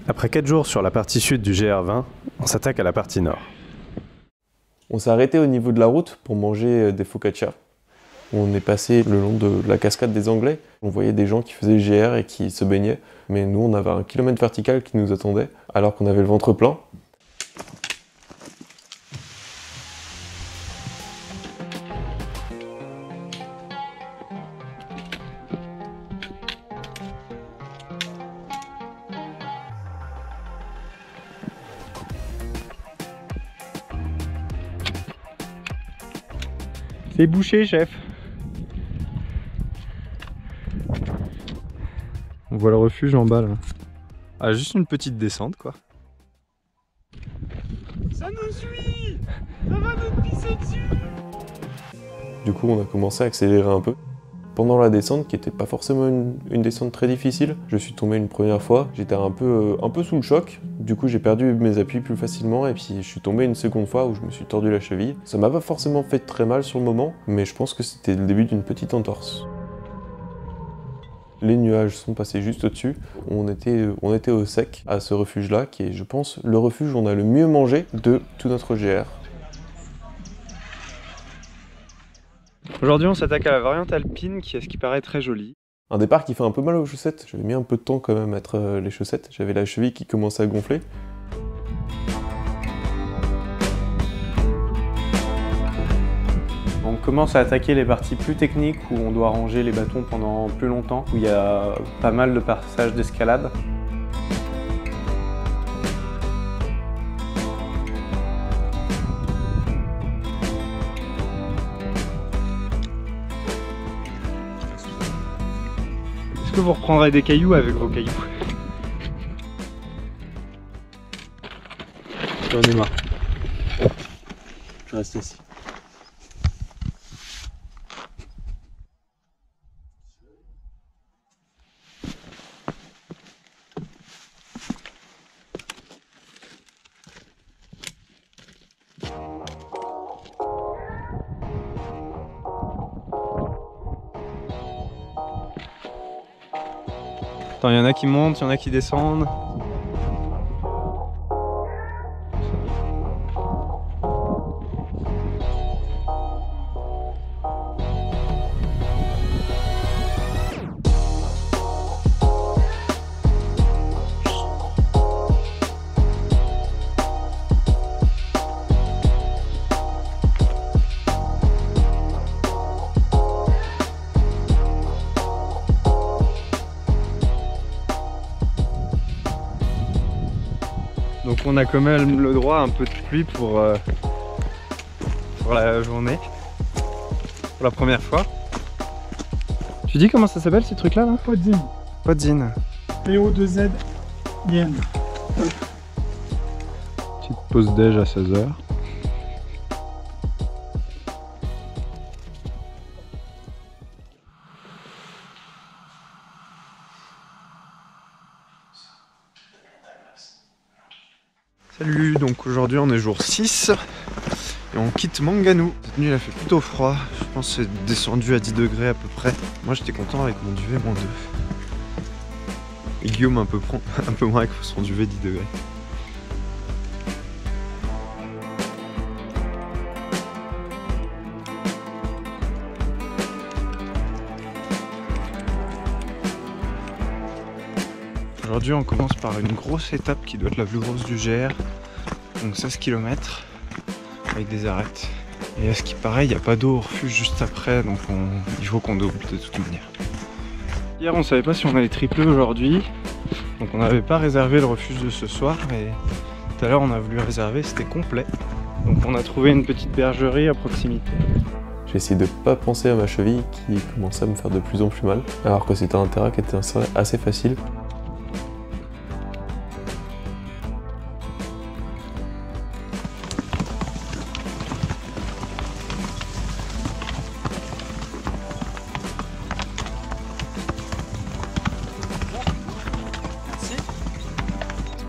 Après 4 jours sur la partie sud du GR20, on s'attaque à la partie nord. On s'est arrêté au niveau de la route pour manger des focaccia. On est passé le long de la cascade des Anglais. On voyait des gens qui faisaient GR et qui se baignaient. Mais nous, on avait un kilomètre vertical qui nous attendait, alors qu'on avait le ventre plein. C'est bouché, chef. On voit le refuge en bas là. Ah, juste une petite descente quoi. Ça nous suit! Ça va nous pisser dessus! Du coup, on a commencé à accélérer un peu. Pendant la descente, qui n'était pas forcément une descente très difficile, je suis tombé une première fois, j'étais un peu sous le choc, du coup j'ai perdu mes appuis plus facilement et puis je suis tombé une seconde fois où je me suis tordu la cheville. Ça m'a pas forcément fait très mal sur le moment, mais je pense que c'était le début d'une petite entorse. Les nuages sont passés juste au-dessus, on était au sec à ce refuge-là, qui est, je pense, le refuge où on a le mieux mangé de tout notre GR. Aujourd'hui on s'attaque à la variante alpine qui est ce qui paraît très jolie. Un départ qui fait un peu mal aux chaussettes, j'avais mis un peu de temps quand même à mettre les chaussettes, j'avais la cheville qui commençait à gonfler. On commence à attaquer les parties plus techniques où on doit ranger les bâtons pendant plus longtemps, où il y a pas mal de passages d'escalade. Est-ce que vous reprendrez des cailloux avec vos cailloux? J'en ai marre. Je reste ici. Attends, il y en a qui montent, il y en a qui descendent. Donc on a quand même le droit à un peu de pluie pour la journée. Pour la première fois. Tu dis comment ça s'appelle ces trucs là, Podzin. Podzin. PO2Z Yen. Petite pause déj à 16h. Salut, donc aujourd'hui on est jour 6 et on quitte Manganou. Cette nuit il a fait plutôt froid, je pense que c'est descendu à 10 degrés à peu près. Moi j'étais content avec mon duvet -2. Et Guillaume un peu moins avec son duvet 10 degrés. Aujourd'hui on commence par une grosse étape qui doit être la plus grosse du GR, donc 16 km avec des arêtes. Et à ce qui paraît il n'y a pas d'eau au refuge juste après, donc il faut qu'on double de toute manière. Hier on savait pas si on allait tripler aujourd'hui, donc on n'avait pas réservé le refuge de ce soir, mais tout à l'heure on a voulu réserver, c'était complet. Donc on a trouvé une petite bergerie à proximité. J'ai essayé de pas penser à ma cheville qui commençait à me faire de plus en plus mal, alors que c'était un terrain qui était assez facile.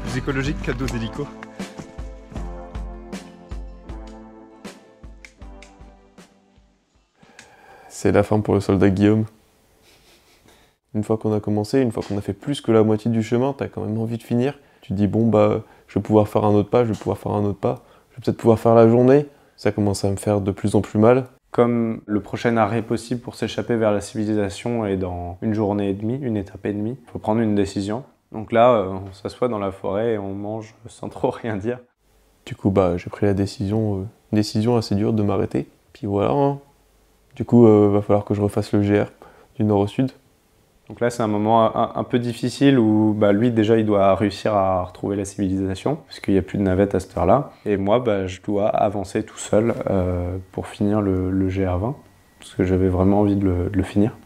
Plus écologique qu'à dos d'hélico. C'est la fin pour le soldat Guillaume. Une fois qu'on a commencé, une fois qu'on a fait plus que la moitié du chemin, t'as quand même envie de finir. Tu te dis bon bah je vais pouvoir faire un autre pas, je vais pouvoir faire un autre pas, je vais peut-être pouvoir faire la journée. Ça commence à me faire de plus en plus mal. Comme le prochain arrêt possible pour s'échapper vers la civilisation est dans une journée et demie, une étape et demie, il faut prendre une décision. Donc là, on s'assoit dans la forêt et on mange sans trop rien dire. Du coup, bah, j'ai pris la décision, décision assez dure de m'arrêter. Puis voilà, hein. Du coup, va falloir que je refasse le GR du nord au sud. Donc là, c'est un moment un peu difficile où bah, lui, déjà, il doit réussir à retrouver la civilisation, parce qu'il n'y a plus de navette à cette heure-là. Et moi, bah, je dois avancer tout seul pour finir le GR20, parce que j'avais vraiment envie de le finir.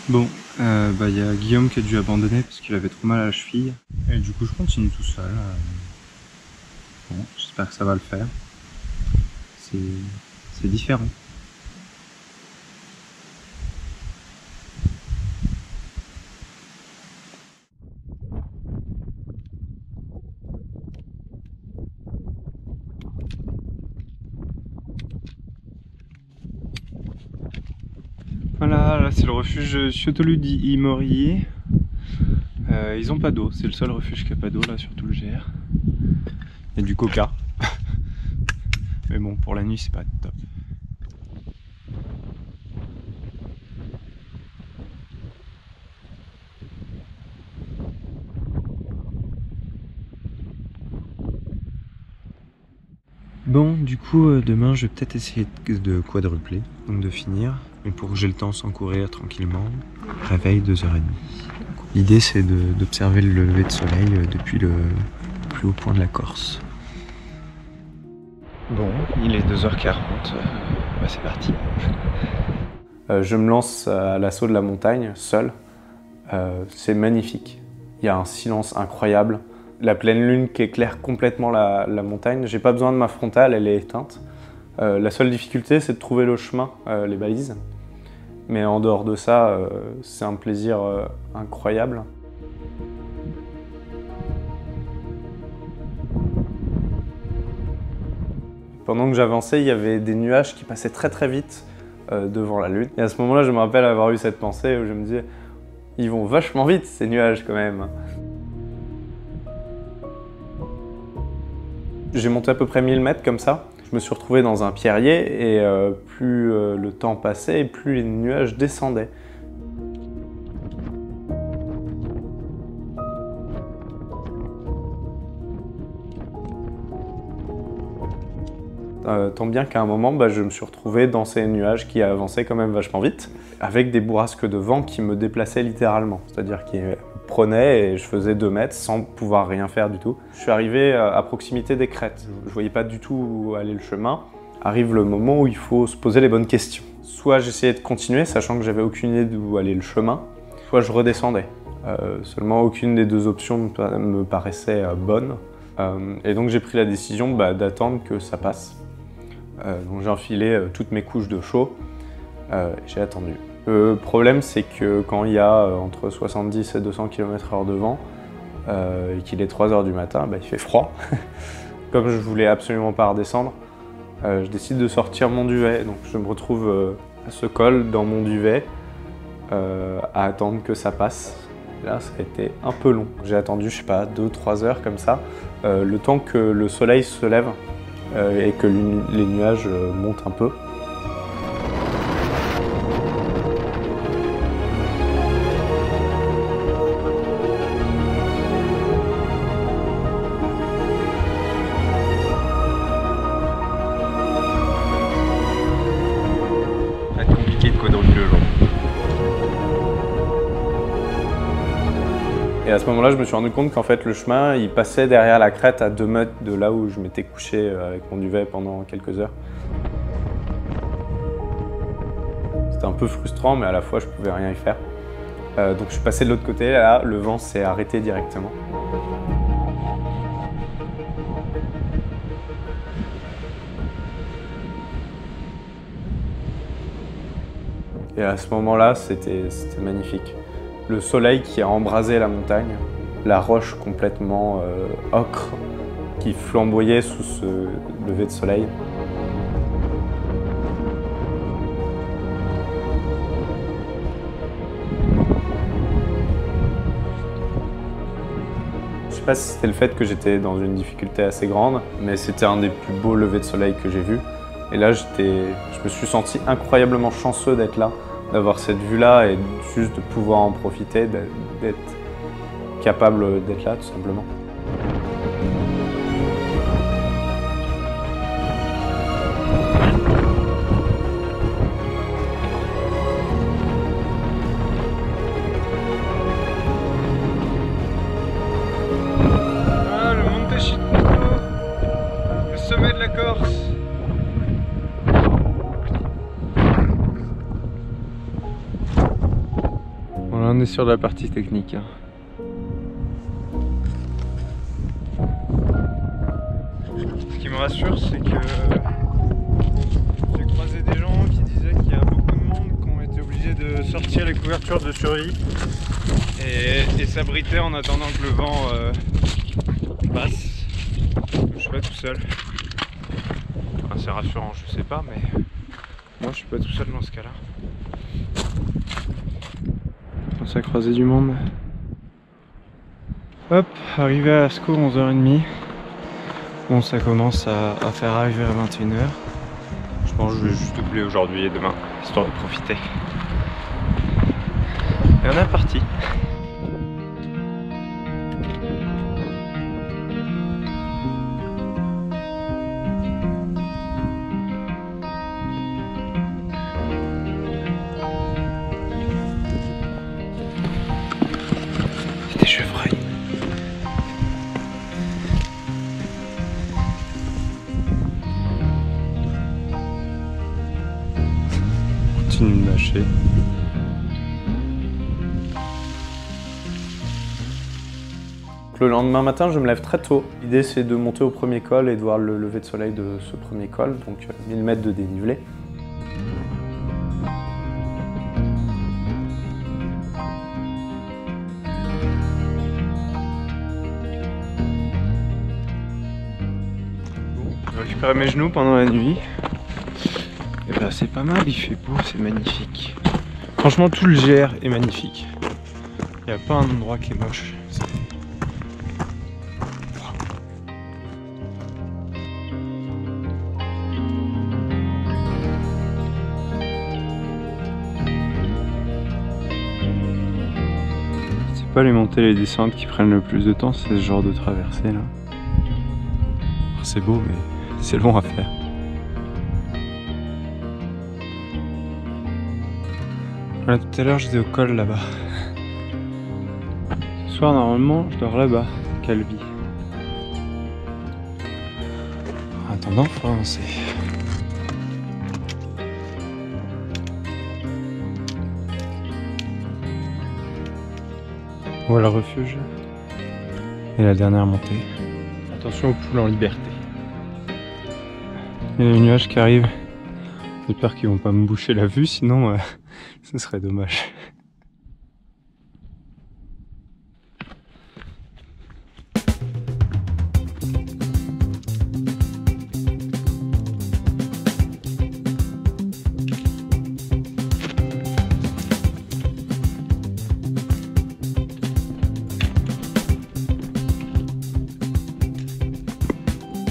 Bon, bah y a Guillaume qui a dû abandonner parce qu'il avait trop mal à la cheville. Et du coup, je continue tout seul. Bon, j'espère que ça va le faire. C'est différent. Voilà, là c'est le refuge Chiotelud-Imorier. Ils ont pas d'eau, c'est le seul refuge qui a pas d'eau là sur tout le GR. Il y a du coca. Mais bon, pour la nuit c'est pas top. Bon, du coup, demain je vais peut-être essayer de quadrupler, donc de finir. Mais pour que j'ai le temps sans courir tranquillement, réveil 2h30. L'idée c'est d'observer le lever de soleil depuis le plus haut point de la Corse. Bon, il est 2h40, bah c'est parti. Je me lance à l'assaut de la montagne, seul. C'est magnifique. Il y a un silence incroyable. La pleine lune qui éclaire complètement la montagne. J'ai pas besoin de ma frontale, elle est éteinte. La seule difficulté, c'est de trouver le chemin, les balises. Mais en dehors de ça, c'est un plaisir incroyable. Pendant que j'avançais, il y avait des nuages qui passaient très très vite devant la lune. Et à ce moment-là, je me rappelle avoir eu cette pensée où je me disais « Ils vont vachement vite ces nuages quand même ». J'ai monté à peu près 1000 mètres comme ça. Je me suis retrouvé dans un pierrier et plus le temps passait et plus les nuages descendaient. Tant bien qu'à un moment, je me suis retrouvé dans ces nuages qui avançaient quand même vachement vite, avec des bourrasques de vent qui me déplaçaient littéralement. C'est-à-dire qu'ils me prenaient et je faisais 2 mètres sans pouvoir rien faire du tout. Je suis arrivé à proximité des crêtes. Je ne voyais pas du tout où aller le chemin. Arrive le moment où il faut se poser les bonnes questions. Soit j'essayais de continuer, sachant que j'avais aucune idée d'où allait le chemin, soit je redescendais. Seulement aucune des deux options me paraissait bonne. Et donc j'ai pris la décision d'attendre que ça passe. Donc j'ai enfilé toutes mes couches de chaud et j'ai attendu. Le problème, c'est que quand il y a entre 70 et 200 km/h de vent et qu'il est 3 h du matin, il fait froid. Comme je voulais absolument pas redescendre, je décide de sortir mon duvet. Donc je me retrouve à ce col dans mon duvet à attendre que ça passe. Et là, ça a été un peu long. J'ai attendu, je sais pas, 2-3 heures comme ça, le temps que le soleil se lève et que les nuages montent un peu. Ça va être compliqué de quadrupler le jour. Et à ce moment-là, je me suis rendu compte qu'en fait, le chemin, il passait derrière la crête à 2 mètres de là où je m'étais couché avec mon duvet pendant quelques heures. C'était un peu frustrant, mais à la fois, je pouvais rien y faire. Donc je suis passé de l'autre côté, là, le vent s'est arrêté directement. Et à ce moment-là, c'était magnifique. Le soleil qui a embrasé la montagne, la roche complètement ocre qui flamboyait sous ce lever de soleil. sais pas si c'était le fait que j'étais dans une difficulté assez grande, mais c'était un des plus beaux levers de soleil que j'ai vu. Et là, je me suis senti incroyablement chanceux d'être là, d'avoir cette vue-là et juste de pouvoir en profiter, d'être capable d'être là, tout simplement. Ah, le Monte Citno, le sommet de la Corse. Bon, là, on est sur la partie technique. Ce qui me rassure, c'est que j'ai croisé des gens qui disaient qu'il y a beaucoup de monde qui ont été obligés de sortir les couvertures de survie et s'abriter en attendant que le vent passe. Je suis pas tout seul. Enfin, c'est rassurant, je sais pas, mais moi je suis pas tout seul dans ce cas-là. Je pense à croiser du monde. Hop, arrivé à Lascaux, 11h30. Bon, ça commence à faire arriver à 21h. Je pense que je vais juste doubler aujourd'hui et demain, histoire de profiter. Et on est parti. Des chevreuils. Continue de mâcher. Le lendemain matin, je me lève très tôt. L'idée, c'est de monter au premier col et de voir le lever de soleil de ce premier col, donc 1000 mètres de dénivelé. J'ai récupéré mes genoux pendant la nuit. Et ben c'est pas mal, il fait beau, c'est magnifique. Franchement, tout le GR est magnifique. Il n'y a pas un endroit qui est moche. C'est pas les montées et les descentes qui prennent le plus de temps, c'est ce genre de traversée là. C'est beau, mais c'est long à faire. Voilà, tout à l'heure j'étais au col là-bas. Ce soir normalement je dors là-bas, Calvi. En attendant, faut avancer. Voilà le refuge. Et la dernière montée. Attention aux poules en liberté. Il y a les nuages qui arrivent. J'espère qu'ils vont pas me boucher la vue, sinon ce serait dommage.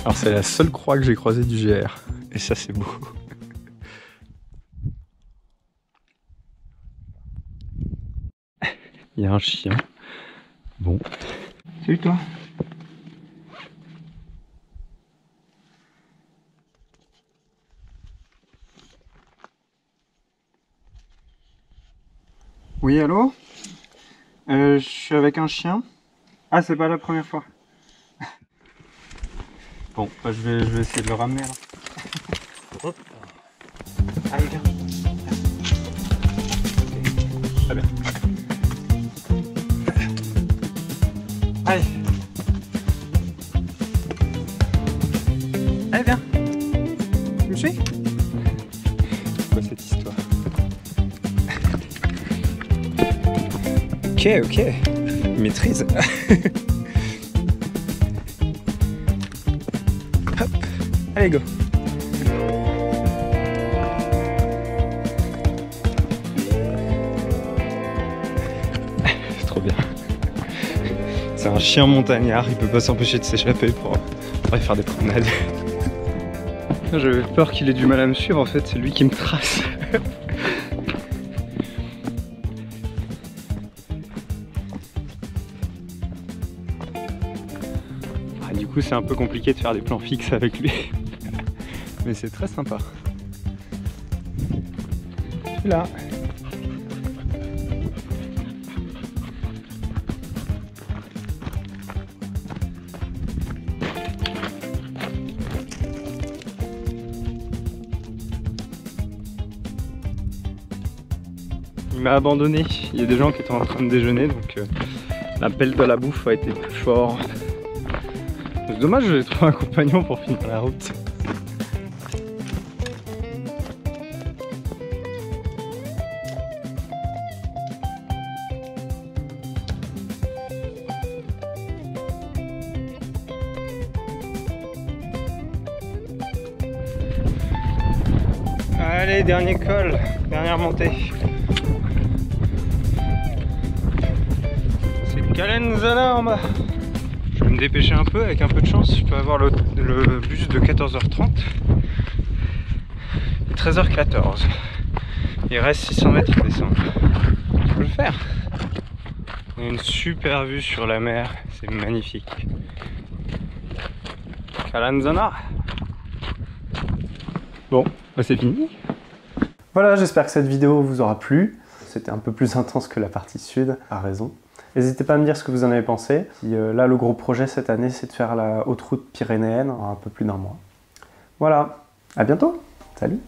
Alors c'est la seule croix que j'ai croisée du GR. Et ça c'est beau. Il y a un chien. Bon. Salut toi. Oui, allô? Je suis avec un chien. Ah, c'est pas la première fois. Bon, bah, je vais essayer de le ramener là. Hop. Allez, viens. Très bien. Allez. Allez, viens. Tu me suis? C'est quoi cette histoire? Ok. Maîtrise. Hop. Allez, go. C'est trop bien. C'est un chien montagnard, il peut pas s'empêcher de s'échapper pour aller faire des promenades. J'avais peur qu'il ait du mal à me suivre, en fait c'est lui qui me trace. Du coup c'est un peu compliqué de faire des plans fixes avec lui. Mais c'est très sympa. Je suis là. Il m'a abandonné, il y a des gens qui étaient en train de déjeuner donc l'appel de la bouffe a été plus fort. C'est dommage, j'ai trouvé un compagnon pour finir la route. Allez, dernier col, dernière montée. C'est Calenzana en bas. Je vais me dépêcher un peu, avec un peu de chance, je peux avoir le bus de 14h30 et 13h14. Il reste 600 mètres à descendre. Je peux le faire. On a une super vue sur la mer, c'est magnifique. Calenzana. Bon, bah c'est fini. Voilà, j'espère que cette vidéo vous aura plu. C'était un peu plus intense que la partie sud, à raison. N'hésitez pas à me dire ce que vous en avez pensé. Là, le gros projet cette année, c'est de faire la haute route pyrénéenne en un peu plus d'1 mois. Voilà, à bientôt. Salut.